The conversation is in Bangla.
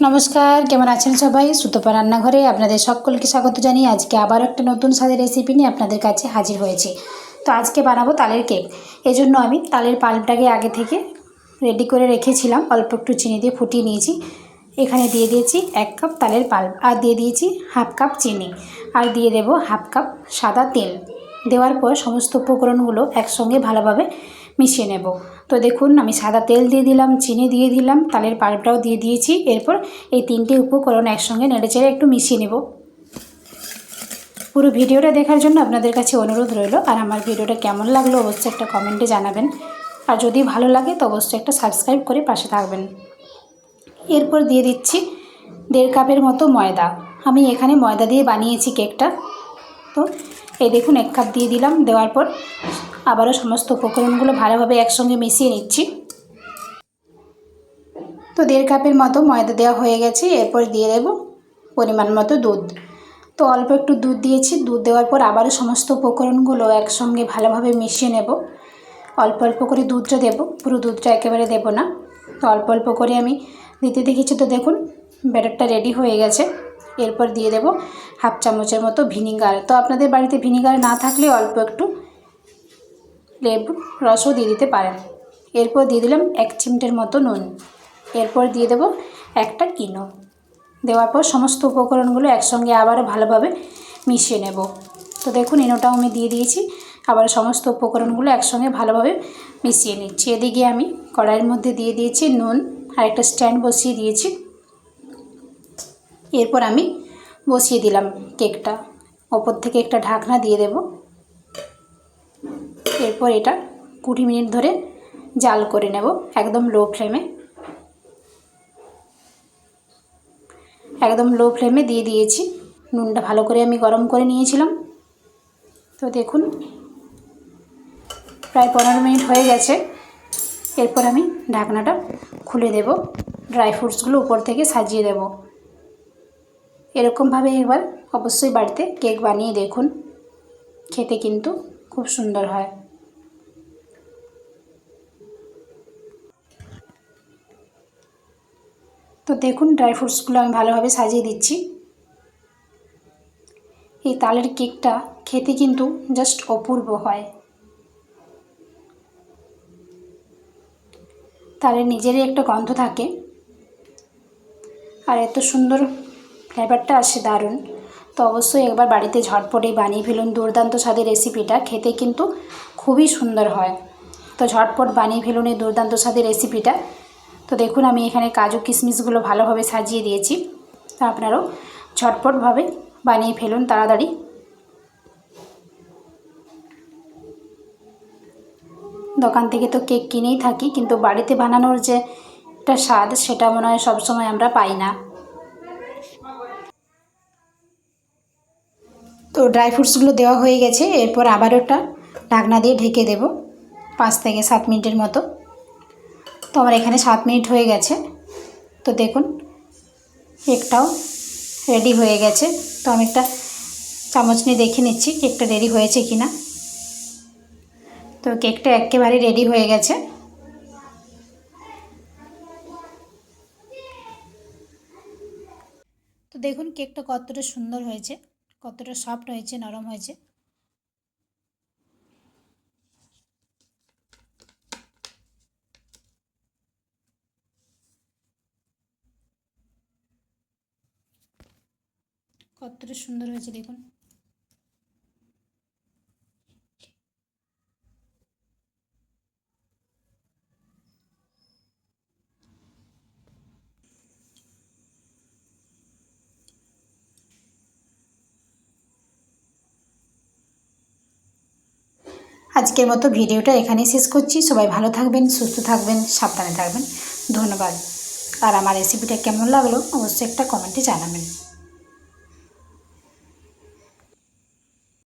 নমস্কার, কেমন আছেন সবাই? সুতপা রান্নাঘরে আপনাদের সকলকে স্বাগত জানিয়ে আজকে আবার একটা নতুন স্বাদের রেসিপি নিয়ে আপনাদের কাছে হাজির হয়েছি। তো আজকে বানাবো তালের কেক। এজন্য আমি তালের পাল্পটাকে আগে থেকে রেডি করে রেখেছিলাম, অল্প একটু চিনি দিয়ে ফুটিয়ে নিয়েছি। এখানে দিয়ে দিয়েছি 1 কাপ তালের পাল্প, আর দিয়ে দিয়েছি হাফ কাপ চিনি, আর দিয়ে দেব হাফ কাপ সাদা তেল। দেওয়ার পর সমস্ত উপকরণগুলো একসঙ্গে ভালোভাবে মিশিয়ে নেব। তো দেখুন, আমি সাদা তেল দিয়ে দিলাম, চিনি দিয়ে দিলাম, তালের পাল্পটাও দিয়ে দিয়েছি। এরপর এই 3টে উপকরণ একসঙ্গে নেড়েচেড়ে একটু মিশিয়ে নেব। পুরো ভিডিওটা দেখার জন্য আপনাদের কাছে অনুরোধ রইল। আর আমার ভিডিওটা কেমন লাগলো অবশ্যই একটা কমেন্টে জানাবেন, আর যদি ভালো লাগে তো অবশ্যই একটা সাবস্ক্রাইব করে পাশে থাকবেন। এরপর দিয়ে দিচ্ছি 1.5 কাপের মতো ময়দা। আমি এখানে ময়দা দিয়ে বানিয়েছি কেকটা। তো এই দেখুন 1 কাপ দিয়ে দিলাম। দেওয়ার পর আবারও সমস্ত উপকরণগুলো ভালোভাবে একসঙ্গে মিশিয়ে নিচ্ছি। তো 1.5 কাপের মতো ময়দা দেওয়া হয়ে গেছে। এরপর দিয়ে দেব পরিমাণ মতো দুধ। তো অল্প একটু দুধ দিয়েছি। দুধ দেওয়ার পর আবারও সমস্ত উপকরণগুলো একসঙ্গে ভালোভাবে মিশিয়ে নেব। অল্প অল্প করে দুধটা দেব, পুরো দুধটা একেবারে দেব না। তো অল্প অল্প করে আমি দিতে দেখেছি। তো দেখুন ব্যাটারটা রেডি হয়ে গেছে। এরপর দিয়ে দেব হাফ চামচের মতো ভিনিগার। তো আপনাদের বাড়িতে ভিনিগার না থাকলে অল্প একটু লেবুর রসও দিয়ে দিতে পারেন। এরপর দিয়ে দিলাম 1 চিমটের মতো নুন। এরপর দিয়ে দেব একটা ইনো। দেওয়ার পর সমস্ত উপকরণগুলো একসঙ্গে আবারও ভালোভাবে মিশিয়ে নেব। তো দেখুন ইনোটাও আমি দিয়ে দিয়েছি। আবার সমস্ত উপকরণগুলো একসঙ্গে ভালোভাবে মিশিয়ে নিচ্ছি। এদিকে আমি কড়াইয়ের মধ্যে দিয়ে দিয়েছি নুন, আর একটা স্ট্যান্ড বসিয়ে দিয়েছি। এরপর আমি বসিয়ে দিলাম কেকটা। ওপর থেকে একটা ঢাকনা দিয়ে দেব। এরপর এটা 20 মিনিট ধরে জাল করে নেব একদম লো ফ্লেমে। একদম লো ফ্লেমে দিয়ে দিয়েছি। নুনটা ভালো করে আমি গরম করে নিয়েছিলাম। তো দেখুন প্রায় 15 মিনিট হয়ে গেছে। এরপর আমি ঢাকনাটা খুলে দেব। ড্রাই ফ্রুটসগুলো উপর থেকে সাজিয়ে দেব। এরকমভাবে একবার অবশ্যই বাড়িতে কেক বানিয়ে দেখুন, খেতে কিন্তু খুব সুন্দর হয়। তো দেখুন ড্রাই ফ্রুটসগুলো আমি ভালোভাবে সাজিয়ে দিচ্ছি। এই তালের কেকটা খেতে কিন্তু জাস্ট অপূর্ব হয়। তালের নিজেরই একটা গন্ধ থাকে, আর এত সুন্দর ফ্লেভারটা আসে, দারুণ। তো অবশ্যই একবার বাড়িতে ঝটপটে বানিয়ে ফেলুন। দুর্দান্ত স্বাদের রেসিপিটা খেতে কিন্তু খুবই সুন্দর হয়। তো ঝটপট বানিয়ে ফেলুন এই দুর্দান্ত স্বাদের রেসিপিটা। তো দেখুন আমি এখানে কাজু কিশমিশগুলো ভালোভাবে সাজিয়ে দিয়েছি। তো আপনারাও ঝটপটভাবে বানিয়ে ফেলুন তাড়াতাড়ি। দোকান থেকে তো কেক কিনেই থাকি, কিন্তু বাড়িতে বানানোর যে একটা স্বাদ সেটা মনে হয় সবসময় আমরা পাই না। তো ড্রাই ফ্রুটসগুলো দেওয়া হয়ে গেছে। এরপর আবার ওটা ঢাকনা দিয়ে ঢেকে দেব 5 থেকে 7 মিনিটের মতো। তো আমার এখানে 7 মিনিট হয়ে গেছে। তো দেখুন কেকটাও রেডি হয়ে গেছে। তো আমি একটা চামচ নিয়ে দেখে নিচ্ছি কেকটা রেডি হয়েছে কি না। তো কেকটা একেবারে রেডি হয়ে গেছে। তো দেখুন কেকটা কতটা সুন্দর হয়েছে, কতটা সফট হয়েছে, নরম হয়েছে। কতটা সুন্দর হয়েছে দেখুন। আজকের মতো ভিডিওটা এখানেই শেষ করছি। সবাই ভালো থাকবেন, সুস্থ থাকবেন, সাবধানে থাকবেন। ধন্যবাদ। আর আমার রেসিপিটা কেমন লাগলো অবশ্যই একটা কমেন্টে জানাবেন।